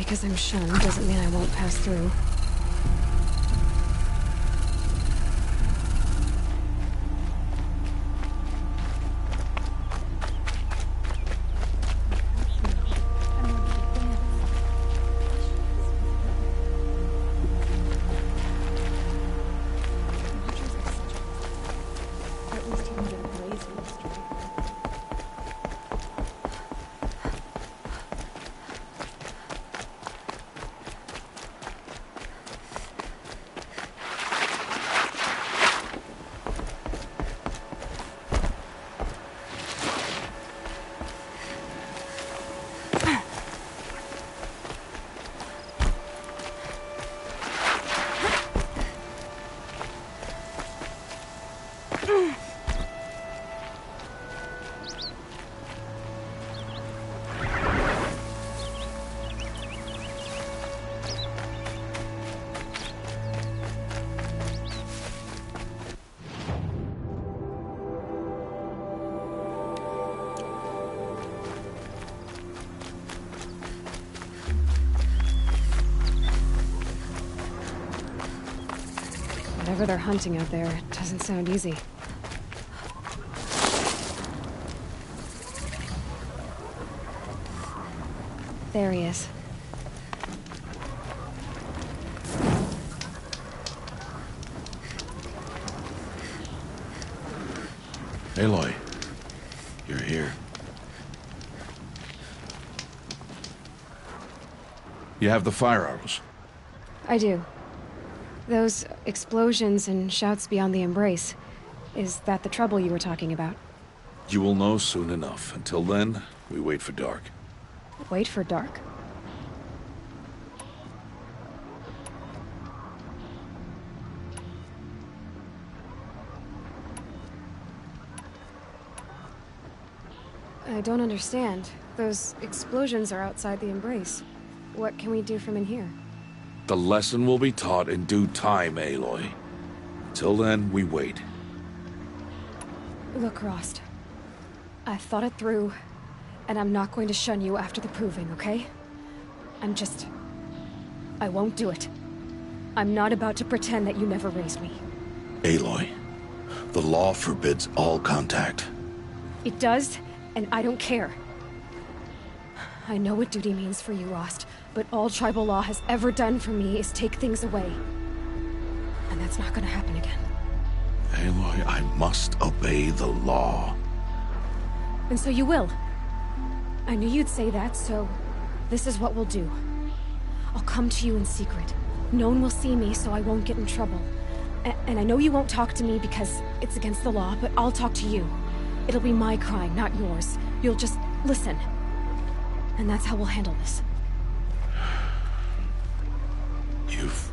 because I'm shunned doesn't mean I won't pass through. Whatever they're hunting out there, it doesn't sound easy. There he is. Aloy, you're here. You have the fire arrows? I do. Those explosions and shouts beyond the embrace. Is that the trouble you were talking about? You will know soon enough. Until then, we wait for dark. Wait for dark? I don't understand. Those explosions are outside the embrace. What can we do from in here? The lesson will be taught in due time, Aloy. Till then, we wait. Look, Rost. I've thought it through, and I'm not going to shun you after the proving, okay? I won't do it. I'm not about to pretend that you never raised me. Aloy, the law forbids all contact. It does, and I don't care. I know what duty means for you, Rost, but all tribal law has ever done for me is take things away. And that's not gonna happen again. Aloy, I must obey the law. And so you will. I knew you'd say that, so this is what we'll do. I'll come to you in secret. No one will see me, so I won't get in trouble. And I know you won't talk to me because it's against the law, but I'll talk to you. It'll be my crime, not yours. You'll just listen. And that's how we'll handle this. You've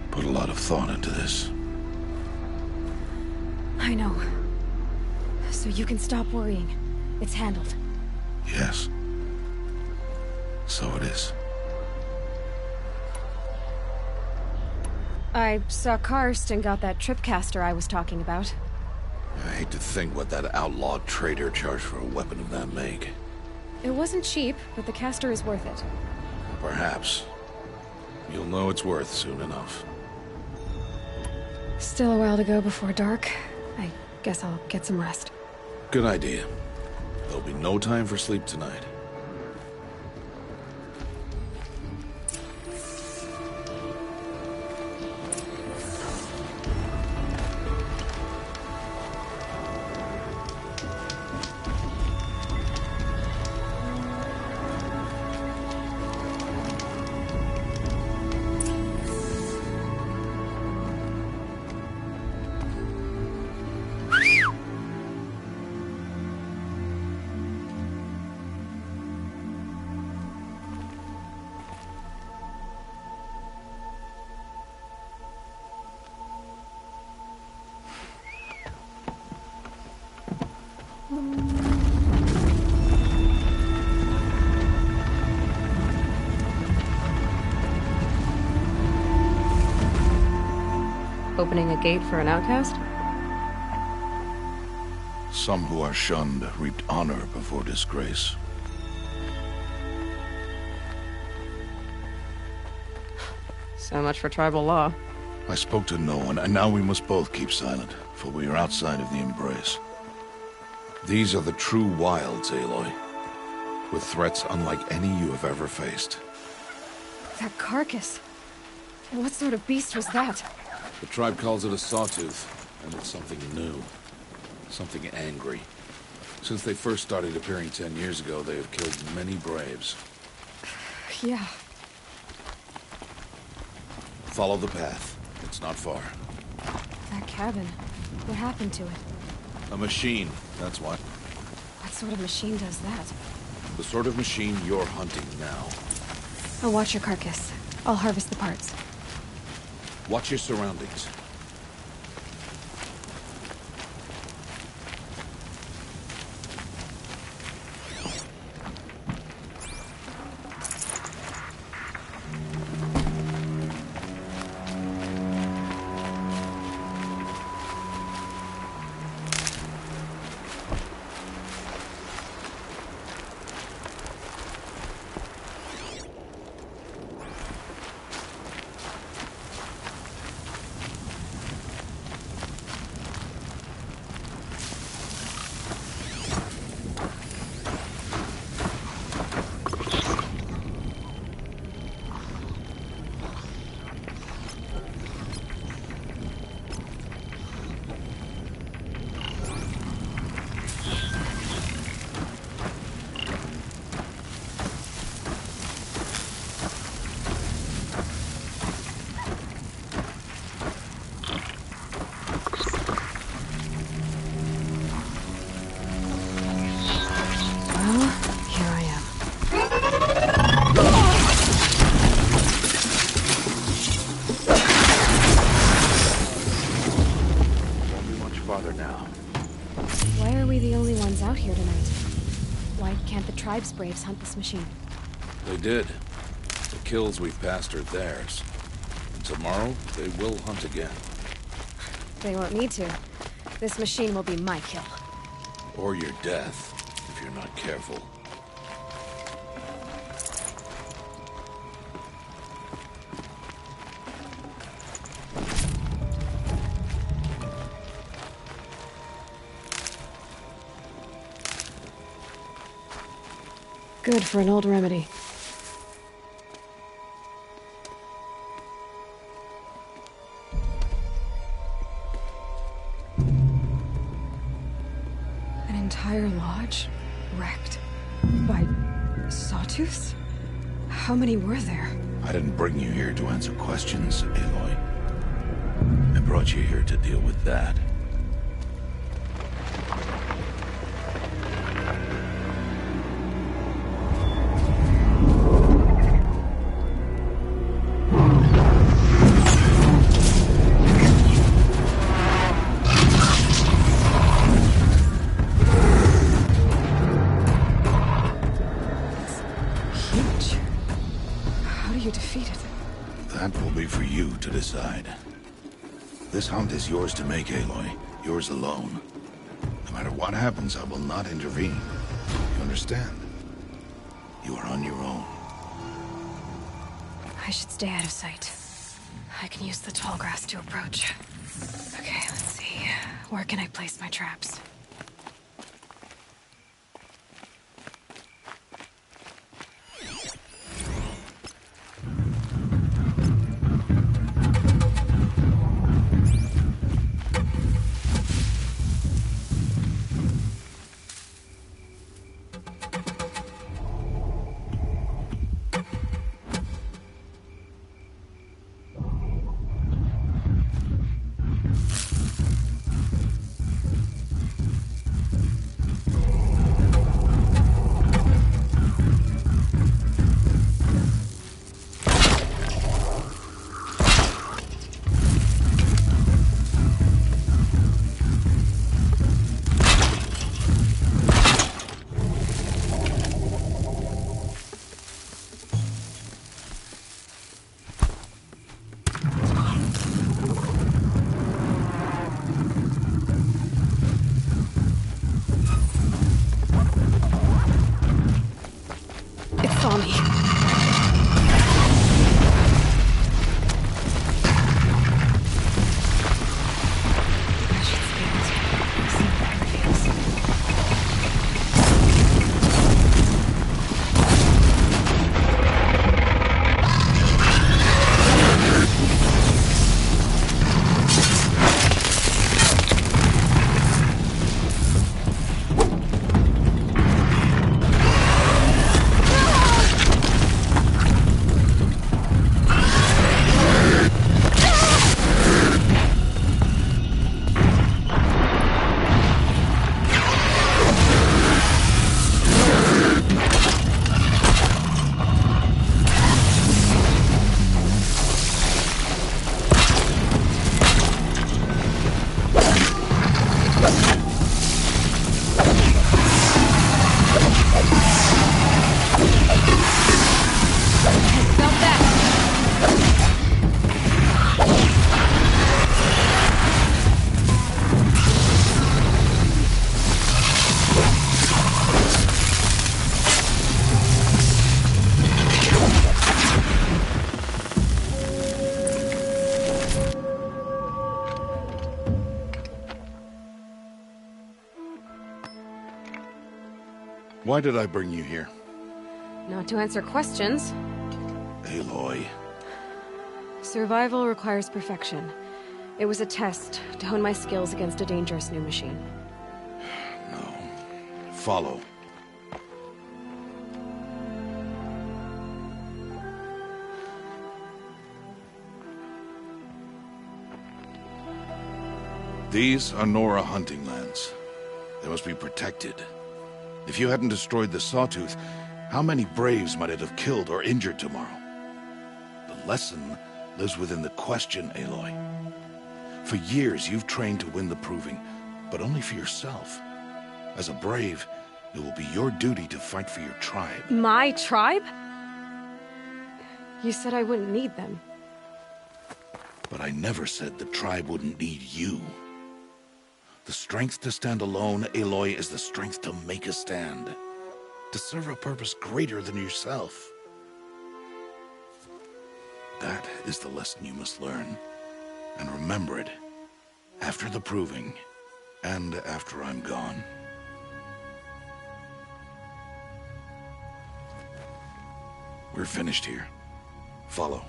put a lot of thought into this. I know. So you can stop worrying. It's handled. Yes. So it is. I saw Karst and got that tripcaster I was talking about. I hate to think what that outlawed trader charged for a weapon of that make. It wasn't cheap, but the caster is worth it. Perhaps. You'll know it's worth soon enough. Still a while to go before dark. I guess I'll get some rest. Good idea. There'll be no time for sleep tonight. Opening a gate for an outcast? Some who are shunned reaped honor before disgrace. So much for tribal law. I spoke to no one, and now we must both keep silent, for we are outside of the embrace. These are the true wilds, Aloy. With threats unlike any you have ever faced. That carcass. What sort of beast was that? The tribe calls it a sawtooth, and it's something new. Something angry. Since they first started appearing 10 years ago, they have killed many braves. Yeah. Follow the path. It's not far. That cabin. What happened to it? A machine, that's what. What sort of machine does that? The sort of machine you're hunting now. I'll watch your carcass. I'll harvest the parts. Watch your surroundings. Tribe's braves hunt this machine. They did. The kills we've passed are theirs. And tomorrow, they will hunt again. They won't need to. This machine will be my kill. Or your death, if you're not careful. Good for an old remedy. An entire lodge wrecked by sawtooths? How many were there? I didn't bring you here to answer questions, Aloy. I brought you here to deal with that. Decide. This hunt is yours to make, Aloy. Yours alone. No matter what happens, I will not intervene. You understand? You are on your own. I should stay out of sight. I can use the tall grass to approach. Okay, let's see. Where can I place my traps? Why did I bring you here? Not to answer questions. Aloy. Survival requires perfection. It was a test to hone my skills against a dangerous new machine. No. Follow. These are NovA hunting lands. They must be protected. If you hadn't destroyed the Sawtooth, how many Braves might it have killed or injured tomorrow? The lesson lives within the question, Aloy. For years, you've trained to win the Proving, but only for yourself. As a Brave, it will be your duty to fight for your tribe. My tribe? You said I wouldn't need them. But I never said the tribe wouldn't need you. The strength to stand alone, Aloy, is the strength to make a stand. To serve a purpose greater than yourself. That is the lesson you must learn. And remember it. After the Proving. And after I'm gone. We're finished here. Follow.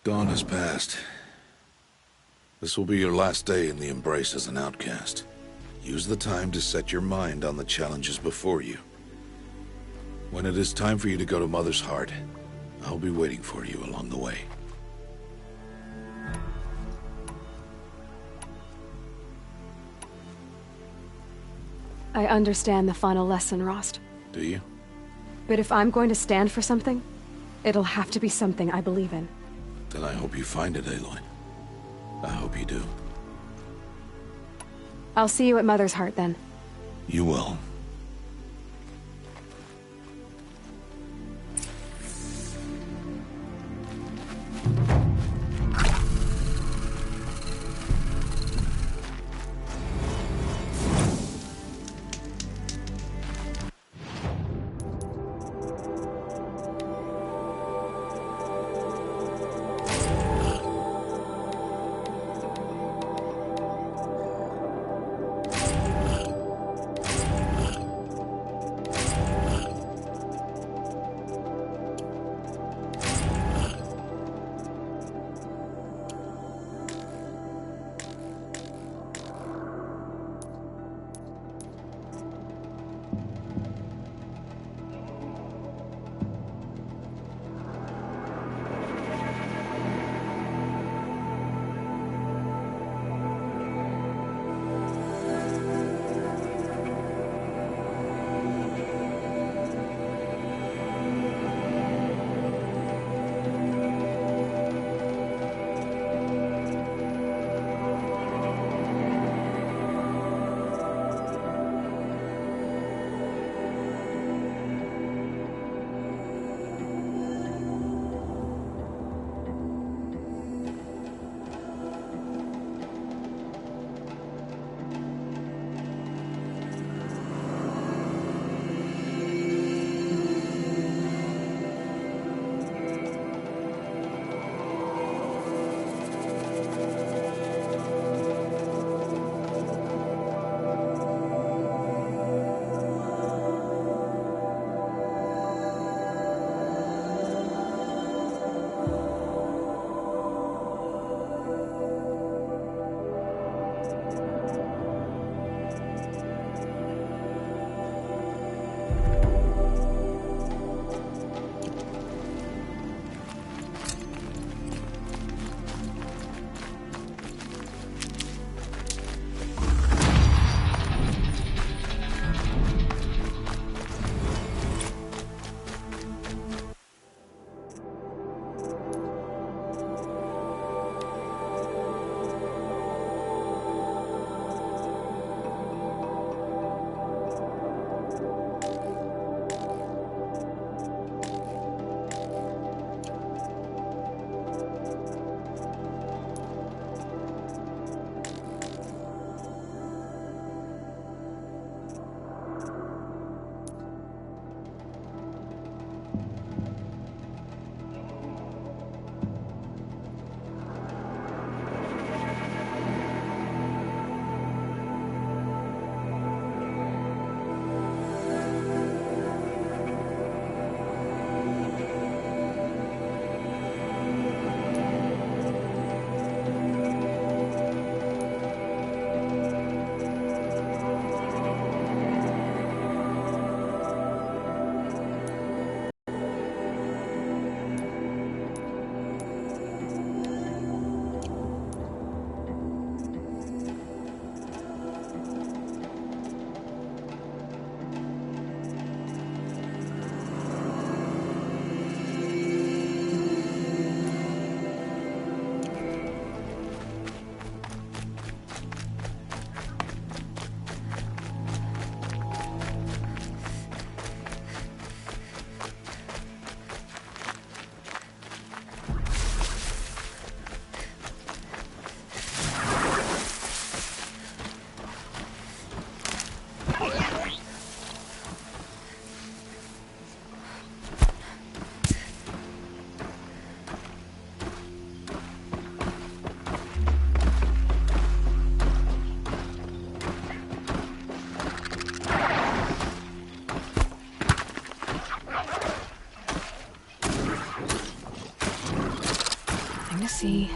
Dawn has passed. This will be your last day in the Embrace as an outcast. Use the time to set your mind on the challenges before you. When it is time for you to go to Mother's Heart, I'll be waiting for you along the way. I understand the final lesson, Rost. Do you? But if I'm going to stand for something, it'll have to be something I believe in. Then I hope you find it, Aloy. I hope you do. I'll see you at Mother's Heart, then. You will. to see.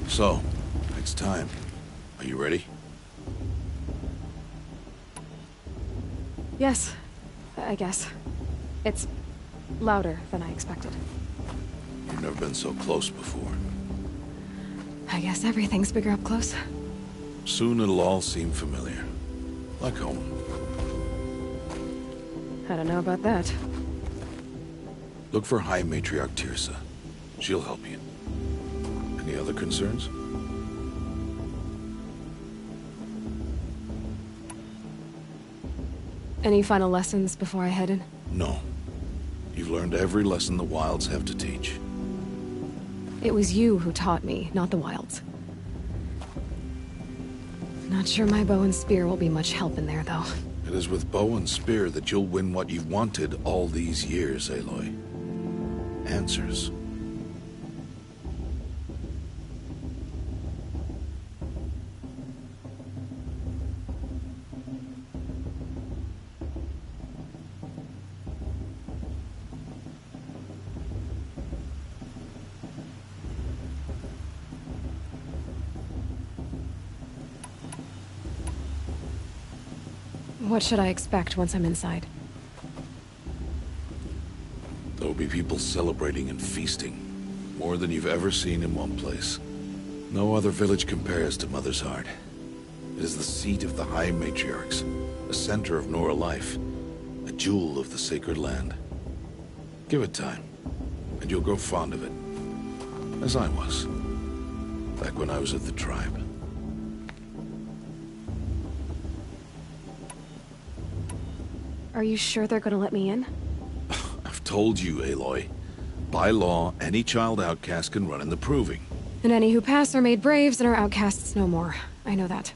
So, it's time. Are you ready? Yes, I guess. It's louder than I expected. You've never been so close before. I guess everything's bigger up close. Soon it'll all seem familiar. Like home. I don't know about that. Look for High Matriarch Tirsa. She'll help you. Any other concerns? Any final lessons before I head in? No. You've learned every lesson the Wilds have to teach. It was you who taught me, not the Wilds. Not sure my bow and spear will be much help in there, though. It is with bow and spear that you'll win what you've wanted all these years, Aloy. Answers. What should I expect once I'm inside? There will be people celebrating and feasting. More than you've ever seen in one place. No other village compares to Mother's Heart. It is the seat of the High Matriarchs, a center of Nora life, a jewel of the sacred land. Give it time, and you'll grow fond of it. As I was, back when I was at the tribe. Are you sure they're gonna let me in? I've told you, Aloy. By law, any child outcast can run in the proving. And any who pass are made braves and are outcasts no more. I know that.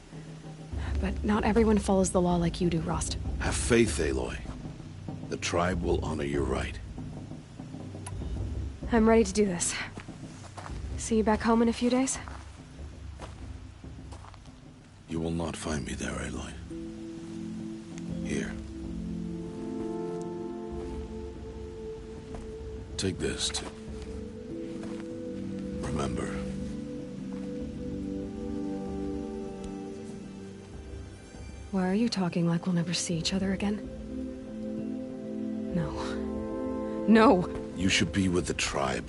But not everyone follows the law like you do, Rost. Have faith, Aloy. The tribe will honor your right. I'm ready to do this. See you back home in a few days? You will not find me there, Aloy. Here. Take this, too. Remember. Why are you talking like we'll never see each other again? No. No! You should be with the tribe.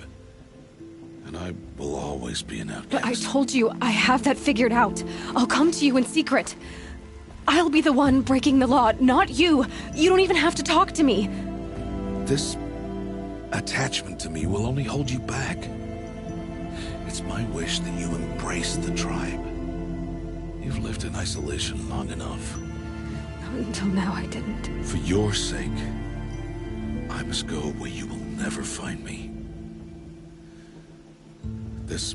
And I will always be an outcast. But I told you, I have that figured out. I'll come to you in secret. I'll be the one breaking the law, not you. You don't even have to talk to me. This attachment to me will only hold you back. It's my wish that you embrace the tribe. You've lived in isolation long enough. Until now, I didn't. For your sake, I must go where you will never find me. This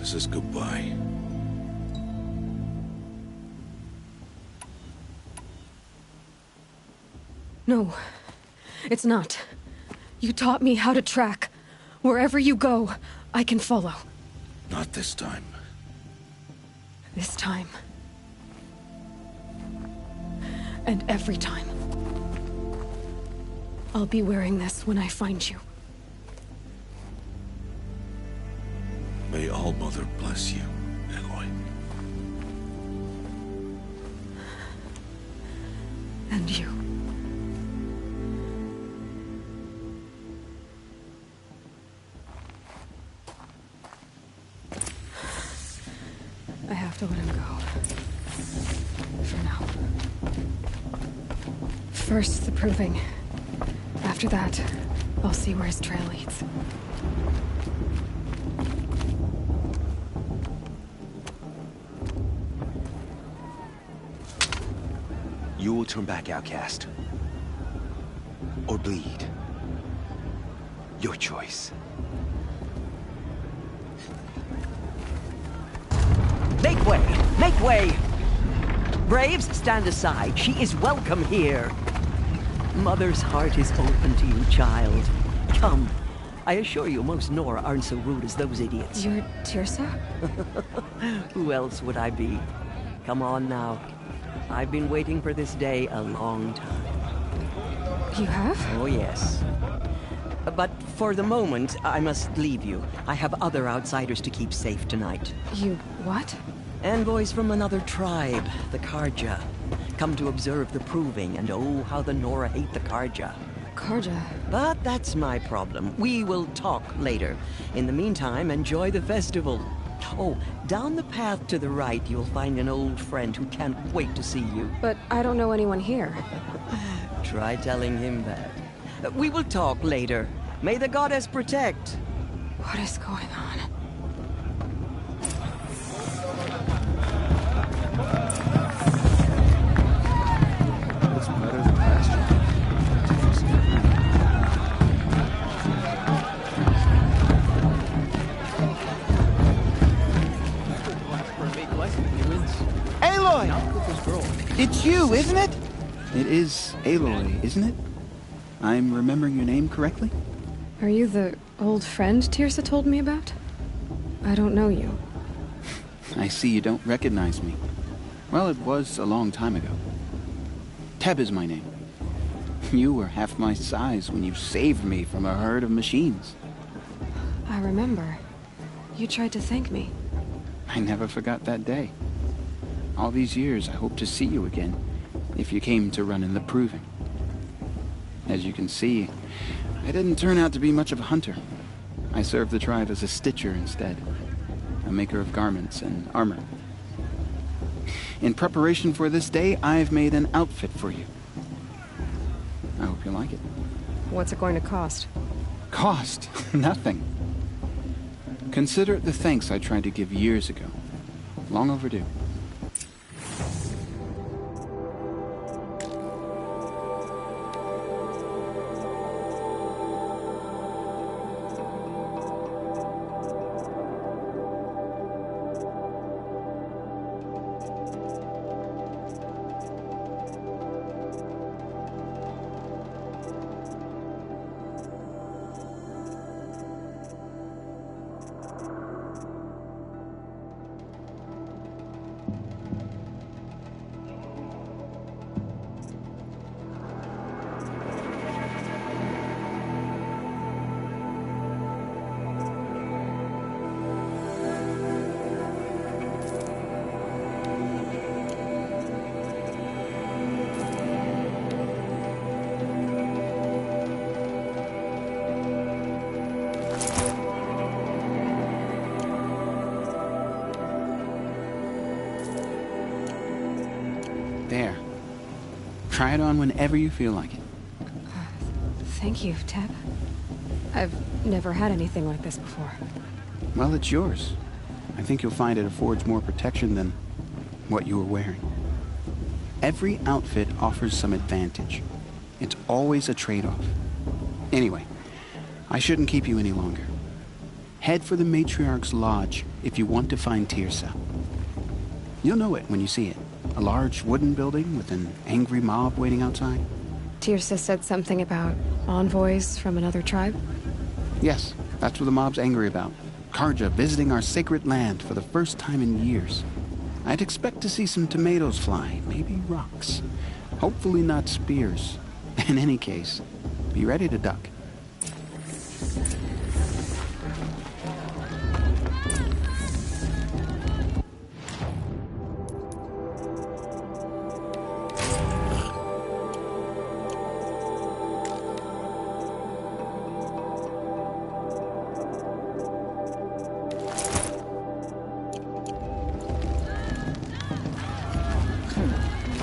is goodbye. No, it's not. You taught me how to track. Wherever you go, I can follow. Not this time. This time. And every time. I'll be wearing this when I find you. May All-Mother bless you, Aloy. And you. I have to let him go. For now. First, the proving. After that, I'll see where his trail leads. You will turn back, outcast. Or bleed. Your choice. Make way! Make way! Braves, stand aside. She is welcome here. Mother's heart is open to you, child. Come. I assure you, most Nora aren't so rude as those idiots. You're Tirsa? Who else would I be? Come on now. I've been waiting for this day a long time. You have? Oh, yes. But for the moment, I must leave you. I have other outsiders to keep safe tonight. You what? Envoys from another tribe, the Karja. Come to observe the proving, and oh, how the Nora hate the Karja. Karja? But that's my problem. We will talk later. In the meantime, enjoy the festival. Oh, down the path to the right, you'll find an old friend who can't wait to see you. But I don't know anyone here. Try telling him that. We will talk later. May the goddess protect. What is going on? It's better than last year. Aloy! It's you, isn't it? It is Aloy, isn't it? I'm remembering your name correctly? Are you the old friend Tirsa told me about? I don't know you. I see you don't recognize me. Well, it was a long time ago. Teb is my name. You were half my size when you saved me from a herd of machines. I remember. You tried to thank me. I never forgot that day. All these years, I hope to see you again, if you came to run in the proving. As you can see, I didn't turn out to be much of a hunter. I served the tribe as a stitcher instead, a maker of garments and armor. In preparation for this day, I've made an outfit for you. I hope you like it. What's it going to cost? Cost? Nothing. Consider it the thanks I tried to give years ago. Long overdue. Try it on whenever you feel like it. Thank you, Teb. I've never had anything like this before. Well, it's yours. I think you'll find it affords more protection than what you were wearing. Every outfit offers some advantage. It's always a trade-off. Anyway, I shouldn't keep you any longer. Head for the Matriarch's Lodge if you want to find Tirsa. You'll know it when you see it. A large wooden building with an angry mob waiting outside. Tirsa said something about envoys from another tribe? Yes, that's what the mob's angry about. Karja visiting our sacred land for the first time in years. I'd expect to see some tomatoes fly, maybe rocks. Hopefully not spears. In any case, be ready to duck.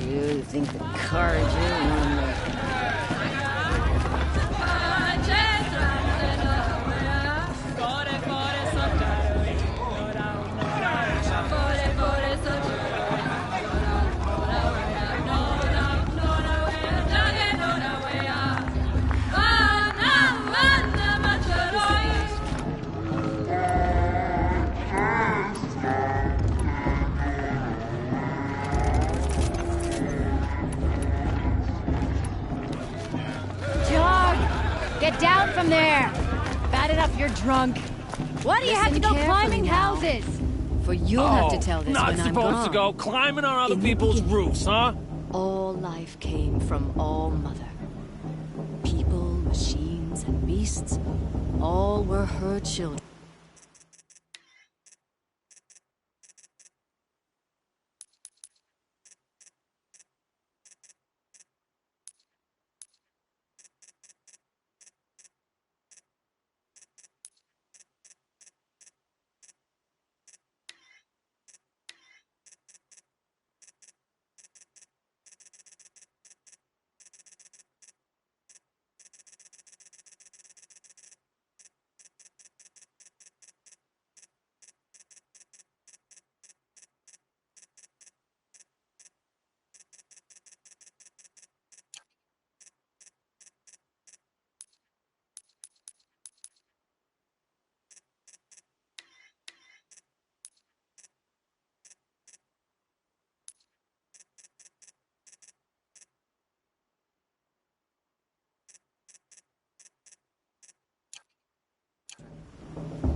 You think the cards are Get down from there! Bad enough you're drunk. Why do you have to go climbing houses? For you'll have to tell this not when I'm supposed gone. to go climbing on other In the people's beginning, roofs, huh? All life came from All Mother. People, machines, and beasts, all were her children.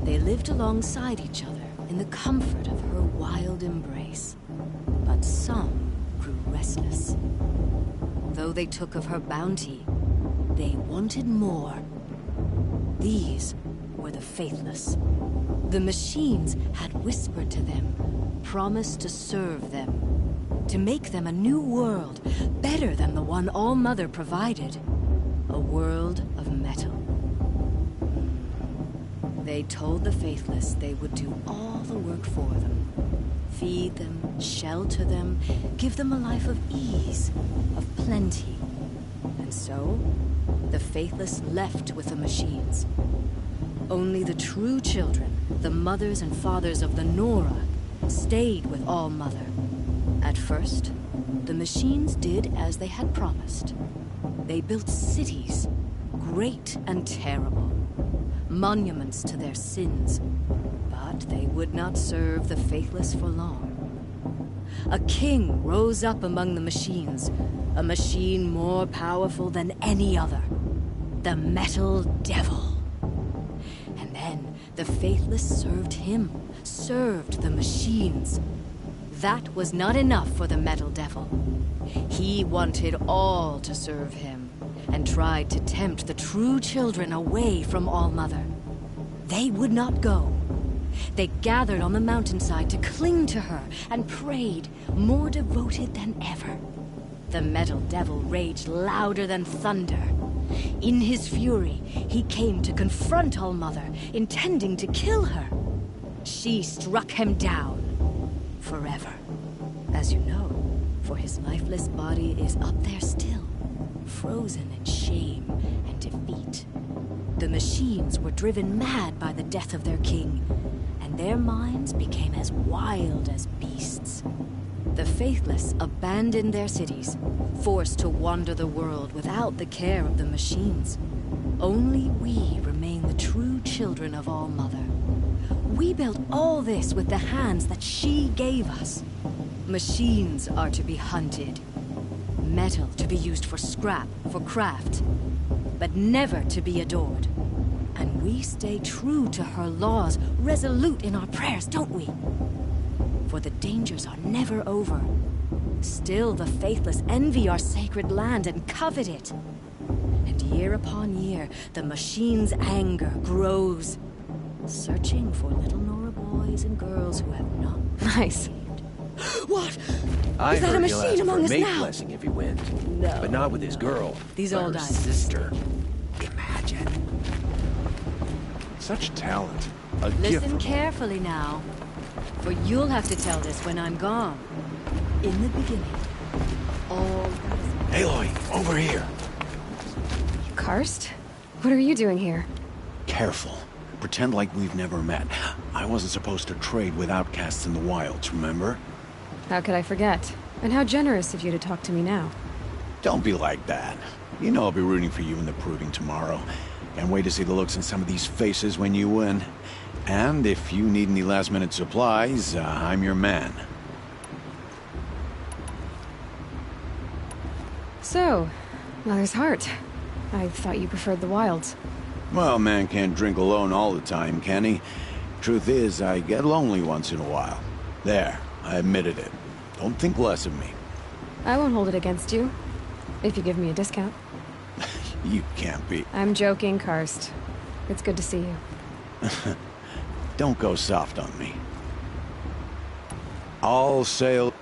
They lived alongside each other in the comfort of her wild embrace. But some grew restless. Though they took of her bounty, they wanted more. These were the faithless. The machines had whispered to them, promised to serve them, to make them a new world, better than the one All Mother provided. A world of metal. They told the faithless they would do all the work for them. Feed them, shelter them, give them a life of ease, of plenty. And so, the faithless left with the machines. Only the true children, the mothers and fathers of the Nora, stayed with All Mother. At first, the machines did as they had promised. They built cities, great and terrible. Monuments to their sins, but they would not serve the faithless for long. A king rose up among the machines, a machine more powerful than any other, the Metal Devil. And then the faithless served him, served the machines. That was not enough for the Metal Devil. He wanted all to serve him, and tried to tempt the true children away from All Mother. They would not go. They gathered on the mountainside to cling to her and prayed, more devoted than ever. The Metal Devil raged louder than thunder. In his fury, he came to confront All Mother, intending to kill her. She struck him down. Forever. As you know, For his lifeless body is up there still, frozen in shame and defeat. The machines were driven mad by the death of their king, and their minds became as wild as beasts. The faithless abandoned their cities, forced to wander the world without the care of the machines. Only we remain the true children of All-Mother. We built all this with the hands that she gave us. Machines are to be hunted. Metal to be used for scrap, for craft. But never to be adored. And we stay true to her laws, resolute in our prayers, don't we? For the dangers are never over. Still the faithless envy our sacred land and covet it. And year upon year, the machine's anger grows, searching for little Nora boys and girls who have not. Nice. What? I Is that a heard he'll machine ask among for a us mate now? blessing if he wins. No. But not with his girl. These but all her died. sister. Imagine. Such talent. A gift Listen from carefully now, for you'll have to tell this when I'm gone. In the beginning, all... Aloy, over here. Karst? What are you doing here? Careful. Pretend like we've never met. I wasn't supposed to trade with outcasts in the wilds, remember? How could I forget? And how generous of you to talk to me now. Don't be like that. You know I'll be rooting for you in the proving tomorrow. Can't wait to see the looks in some of these faces when you win. And if you need any last-minute supplies, I'm your man. So, Mother's Heart. I thought you preferred the wilds. Well, man can't drink alone all the time, can he? Truth is, I get lonely once in a while. There, I admitted it. Don't think less of me. I won't hold it against you, if you give me a discount. You can't be. I'm joking, Karst. It's good to see you. Don't go soft on me. All sail...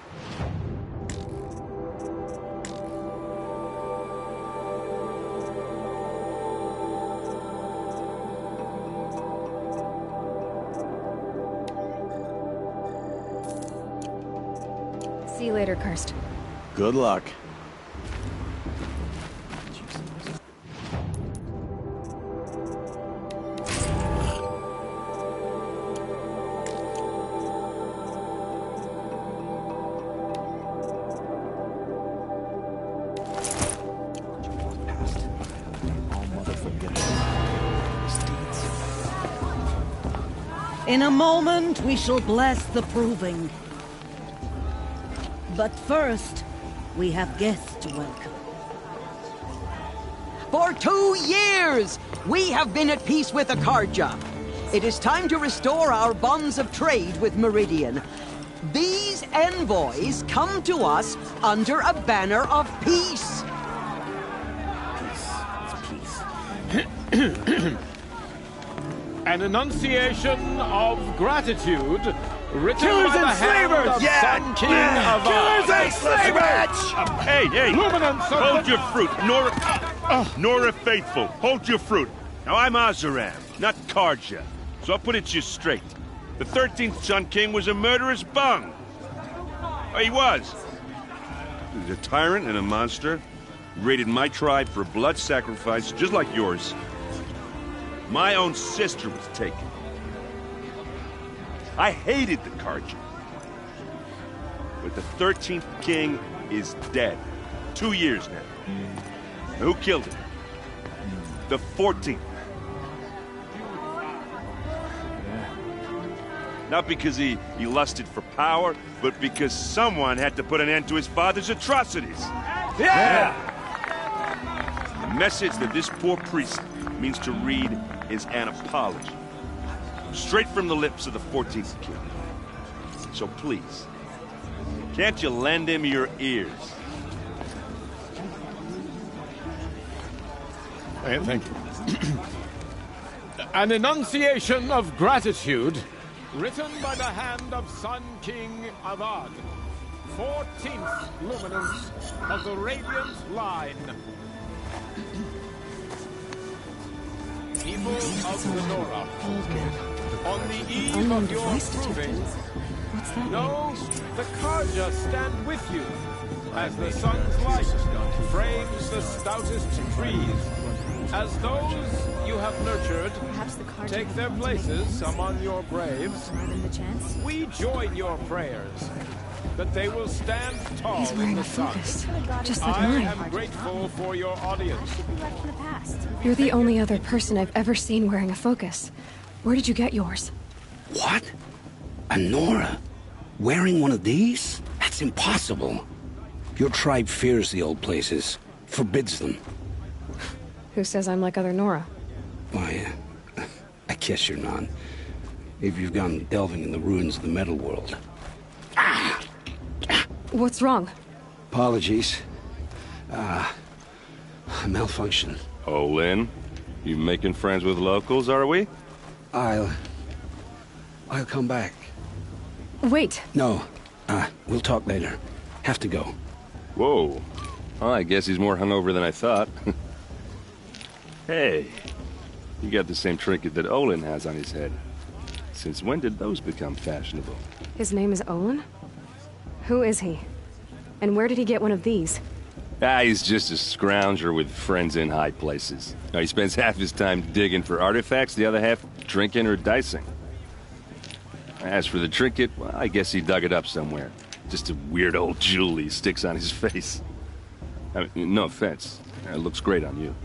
See you later, Karst. Good luck. In a moment, we shall bless the proving. But first, we have guests to welcome. For 2 years, we have been at peace with Akarja. It is time to restore our bonds of trade with Meridian. These envoys come to us under a banner of peace. An enunciation of gratitude written Killers by the and hand slavers! of Yeah! Sun King of Killers and slavers! Hey! Luminance of Hold the... your fruit, Nora Faithful. Hold your fruit. Now, I'm Azaram, not Karja. So I'll put it to you straight. The 13th Sun King was a murderous bung. Oh, he was. He was a tyrant and a monster. Raided my tribe for blood sacrifice, just like yours. My own sister was taken. I hated the Karja. But the 13th king is dead. 2 years now. Now, who killed him? The 14th. Not because he lusted for power, but because someone had to put an end to his father's atrocities. Yeah! The message that this poor priest means to read is an apology. Straight from the lips of the 14th king. So please, can't you lend him your ears? Thank you. An enunciation of gratitude written by the hand of Sun King Avad, 14th luminance of the Radiant Line. People of the Nora, on the eve of your proving, know the Karja stand with you. as the sun's light frames the stoutest trees. As those you have nurtured take their places among your braves, we join your prayers that they will stand tall in the sun. Just like I mine. am grateful for your audience. You're the only other person I've ever seen wearing a focus. Where did you get yours? What? A Nora? Wearing one of these? That's impossible. Your tribe fears the old places, forbids them. Who says I'm like other Nora? Why, I guess you're not. If you've gone delving in the ruins of the metal world. What's wrong? Apologies. Malfunction. Oh, Lynn? You making friends with locals, are we? I'll come back. Wait. No. We'll talk later. Have to go. Whoa. Well, I guess he's more hungover than I thought. Hey, you got the same trinket that Olin has on his head. Since when did those become fashionable? His name is Olin? Who is he? And where did he get one of these? He's just a scrounger with friends in high places. Now, he spends half his time digging for artifacts, the other half drinking or dicing. As for the trinket, well, I guess he dug it up somewhere. Just a weird old jewel he sticks on his face. I mean, no offense. It looks great on you.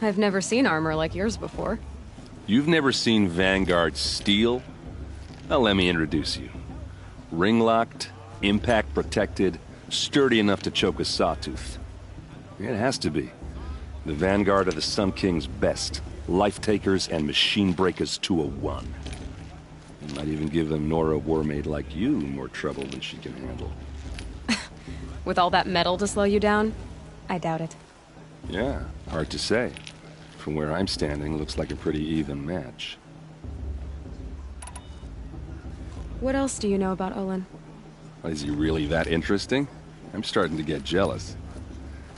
I've never seen armor like yours before. You've never seen Vanguard steel? Well, let me introduce you. Ring-locked, impact-protected, sturdy enough to choke a sawtooth. It has to be. The Vanguard are the Sun King's best. Life-takers and machine-breakers to a one. It might even give a Nora warmaid like you more trouble than she can handle. With all that metal to slow you down? I doubt it. Yeah, hard to say. From where I'm standing, looks like a pretty even match. What else do you know about Olin? Is he really that interesting? I'm starting to get jealous.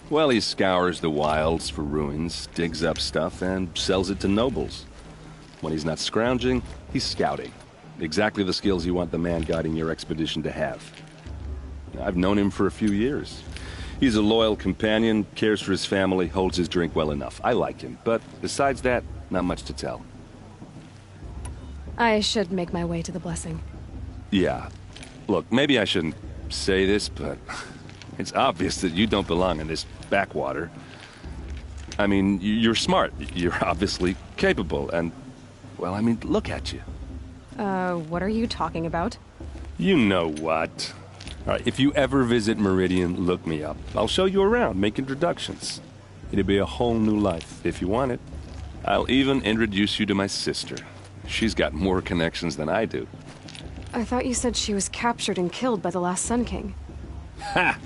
Well, he scours the wilds for ruins, digs up stuff, and sells it to nobles. When he's not scrounging, he's scouting. Exactly the skills you want the man guiding your expedition to have. I've known him for a few years. He's a loyal companion, cares for his family, holds his drink well enough. I like him, but besides that, not much to tell. I should make my way to the blessing. Yeah. Look, maybe I shouldn't say this, but it's obvious that you don't belong in this backwater. I mean, you're smart. You're obviously capable, and, well, I mean, look at you. What are you talking about? You know what. All right, if you ever visit Meridian, look me up. I'll show you around, make introductions. It'll be a whole new life, if you want it. I'll even introduce you to my sister. She's got more connections than I do. I thought you said she was captured and killed by the last Sun King. Ha!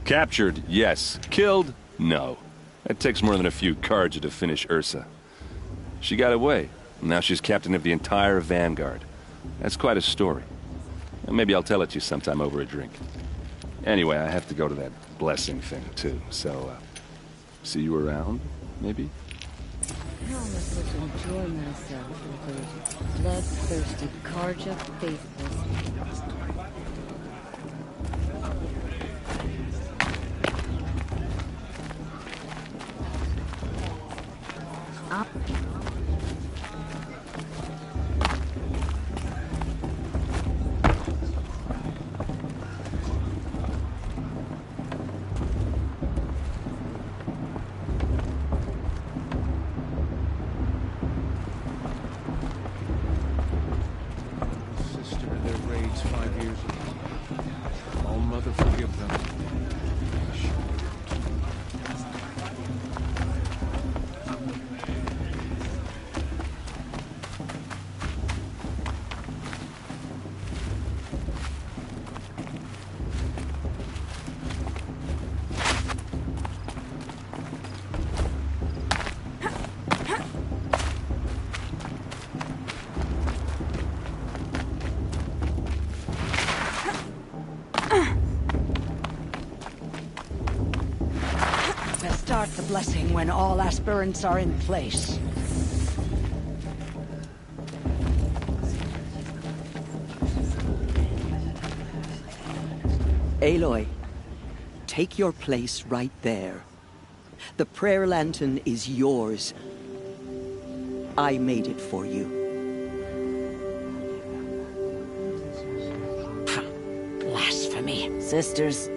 Captured, yes. Killed, no. It takes more than a few Carja to finish Ursa. She got away. Now she's captain of the entire Vanguard. That's quite a story. Maybe I'll tell it to you sometime over a drink. Anyway, I have to go to that blessing thing, too. So, see you around, maybe? How am I supposed to enjoy myself with those bloodthirsty Carja faithless? Start the blessing when all aspirants are in place. Aloy, take your place right there. The prayer lantern is yours. I made it for you. Blasphemy. Sisters.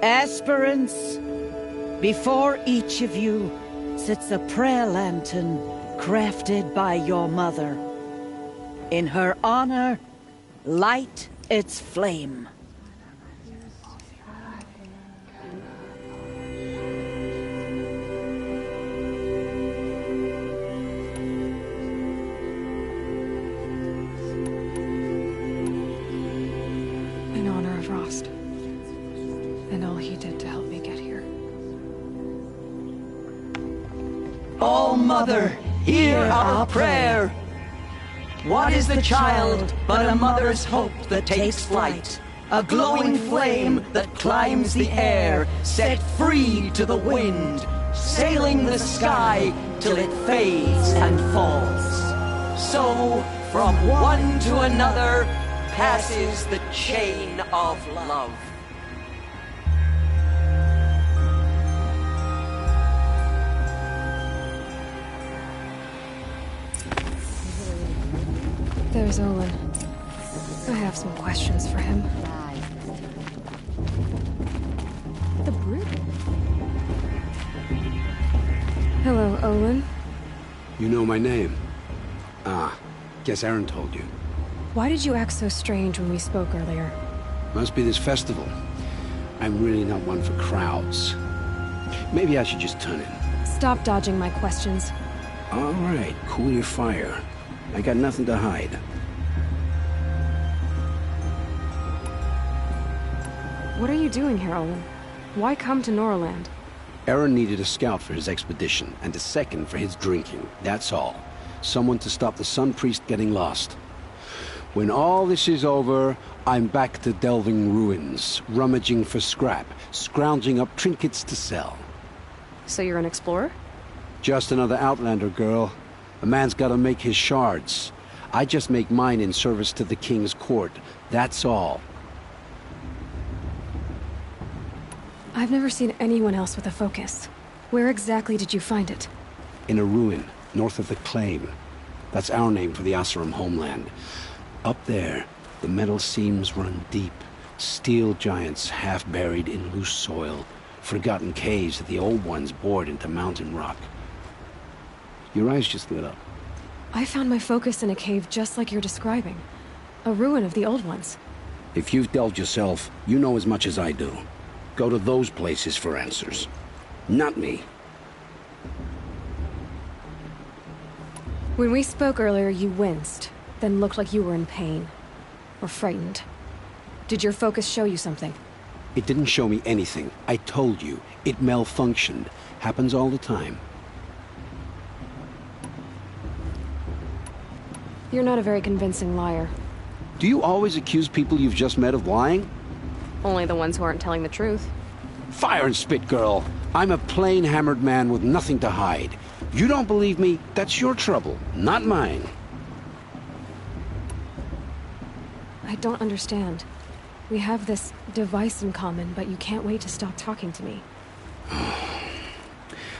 Aspirants, before each of you sits a prayer lantern crafted by your mother. In her honor, light its flame. In honor of Rost. And all he did to help me get here. Oh, Mother, hear our prayer. What is the child but a mother's hope that takes flight? A glowing flame that climbs the air, set free to the wind, sailing the sky till it fades and falls. So, from one to another, passes the chain of love. There's Olin. I have some questions for him. The brute? Hello, Olin. You know my name? Ah, guess Aaron told you. Why did you act so strange when we spoke earlier? Must be this festival. I'm really not one for crowds. Maybe I should just turn in. Stop dodging my questions. All right, cool your fire. I got nothing to hide. What are you doing here, Olin? Why come to Norland? Aaron needed a scout for his expedition, and a second for his drinking. That's all. Someone to stop the Sun Priest getting lost. When all this is over, I'm back to delving ruins, rummaging for scrap, scrounging up trinkets to sell. So you're an explorer? Just another Outlander, girl. A man's gotta make his shards. I just make mine in service to the King's court. That's all. I've never seen anyone else with a focus. Where exactly did you find it? In a ruin, north of the Claim. That's our name for the Asuram homeland. Up there, the metal seams run deep. Steel giants half buried in loose soil. Forgotten caves that the old ones bored into mountain rock. Your eyes just lit up. I found my focus in a cave just like you're describing. A ruin of the old ones. If you've delved yourself, you know as much as I do. Go to those places for answers. Not me. When we spoke earlier, you winced, then looked like you were in pain. Or frightened. Did your focus show you something? It didn't show me anything. I told you. It malfunctioned. Happens all the time. You're not a very convincing liar. Do you always accuse people you've just met of lying? Only the ones who aren't telling the truth. Fire and spit, girl. I'm a plain hammered man with nothing to hide. You don't believe me, that's your trouble, not mine. I don't understand. We have this device in common, but you can't wait to stop talking to me.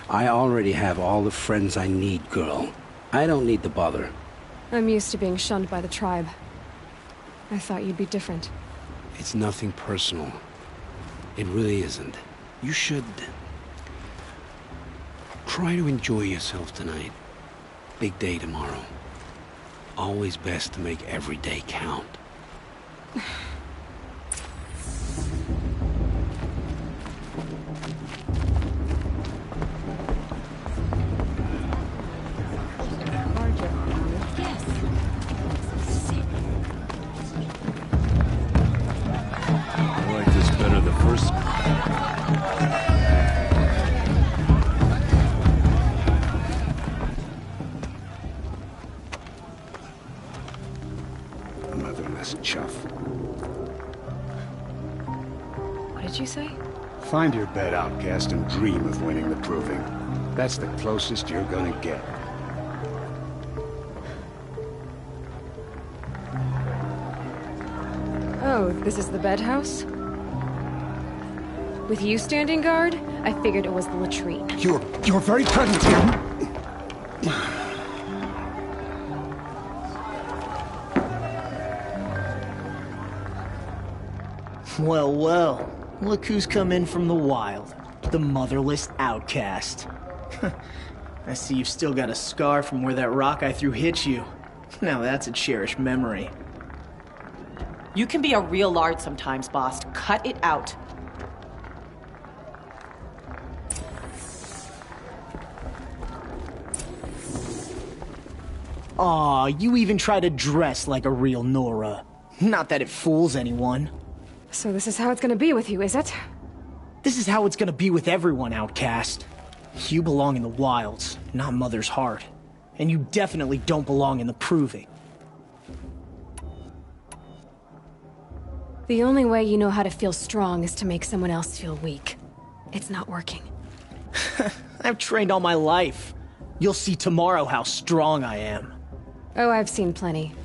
I already have all the friends I need, girl. I don't need the bother. I'm used to being shunned by the tribe. I thought you'd be different. It's nothing personal. It really isn't. You should try to enjoy yourself tonight. Big day tomorrow. Always best to make every day count. I like this better the first. Motherless chuff. What did you say? Find your bed, outcast, and dream of winning the proving. That's the closest you're gonna get. Oh, this is the bed house? With you standing guard, I figured it was the latrine. You're very present here. Well, well. Look who's come in from the wild. The motherless outcast. I see you've still got a scar from where that rock I threw hit you. Now that's a cherished memory. You can be a real lard sometimes, boss. Cut it out. Aw, you even try to dress like a real Nora. Not that it fools anyone. So this is how it's gonna be with you, is it? This is how it's gonna be with everyone, outcast. You belong in the wilds, not Mother's heart. And you definitely don't belong in the proving. The only way you know how to feel strong is to make someone else feel weak. It's not working. I've trained all my life. You'll see tomorrow how strong I am. Oh, I've seen plenty.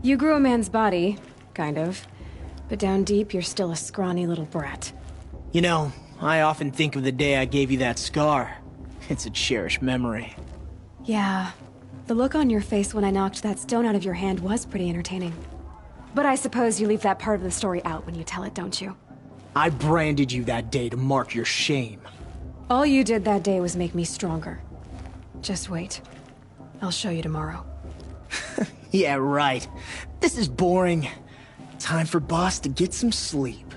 You grew a man's body, kind of. But down deep, you're still a scrawny little brat. You know, I often think of the day I gave you that scar. It's a cherished memory. Yeah. The look on your face when I knocked that stone out of your hand was pretty entertaining. But I suppose you leave that part of the story out when you tell it, don't you? I branded you that day to mark your shame. All you did that day was make me stronger. Just wait. I'll show you tomorrow. Yeah, right. This is boring. Time for Boss to get some sleep.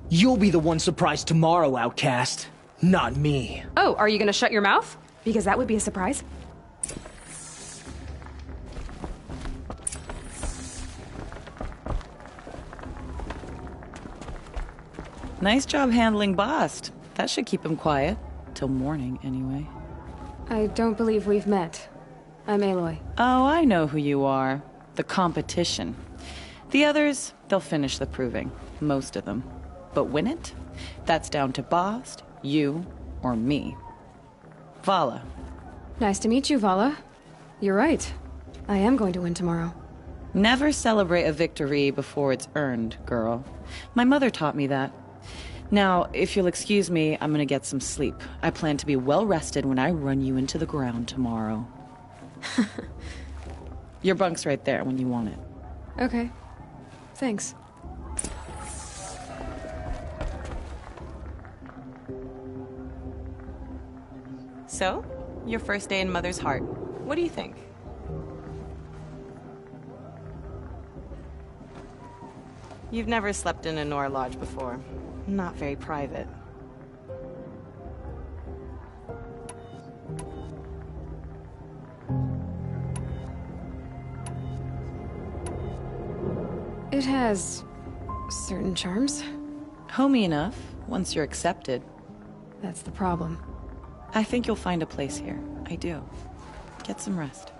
You'll be the one surprised tomorrow, outcast. Not me. Oh, are you gonna shut your mouth? Because that would be a surprise. Nice job handling Bast. That should keep him quiet. Till morning, anyway. I don't believe we've met. I'm Aloy. Oh, I know who you are. The competition. The others, they'll finish the proving. Most of them. But win it? That's down to Bast, you, or me. Vala. Nice to meet you, Vala. You're right. I am going to win tomorrow. Never celebrate a victory before it's earned, girl. My mother taught me that. Now, if you'll excuse me, I'm gonna get some sleep. I plan to be well rested when I run you into the ground tomorrow. Your bunk's right there when you want it. Okay. Thanks. So, your first day in Mother's heart. What do you think? You've never slept in a Nora lodge before. Not very private. It has certain charms. Homey enough, once you're accepted. That's the problem. I think you'll find a place here. I do. Get some rest.